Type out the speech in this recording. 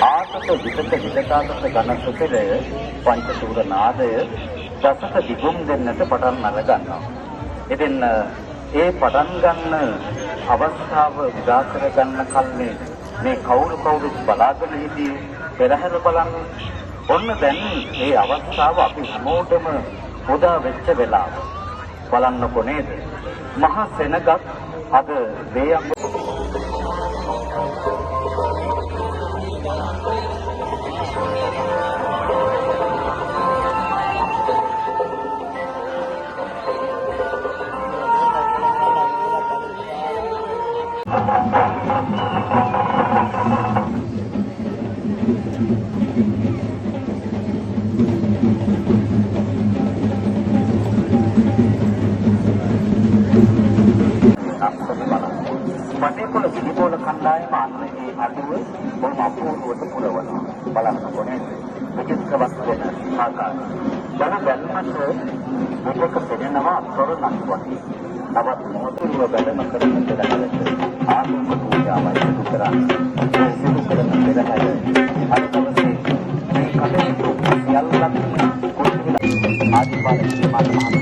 ආතත විදක විදකාතත ගණක පෙරය පංචසූර නාදය දසක දිගුම් දෙන්නට පටන් අර ගන්නවා. ඉතින් ඒ පටන් ගන්න අවස්ථාව උදා කර ගන්න කල්නේ මේ කවුරුත් බලාගෙන හිටියේ පෙරහැර බලන්න. ඔන්න දැන් මේ අවස්ථාව අපි හැමෝටම උදා වෙච්ච වෙලාව. බලන්නකො නේද? මහා සෙනගත් අද වේයම් පටේපොළ පිළිබෝල කණ්ඩායම අන්නේ අඩුව බොහොම අපූර්වට පුරවනවා. බලන්නකො නේද? විචිත්‍රවත් වෙන ආකාරය. බල බැලමට ඔබක පෙනෙනවා තොරණක් වගේ. තවත් මොහොතක බැලම කරන පෙරහැරට ආලෝක පූජාවයි සිදු කරන්නේ. ඒ සිදු කරන පෙරහැර අද දවසේ මේ කටයුතු සියල්ලක් කුරුවිලා ආදිවාසී මාතෘ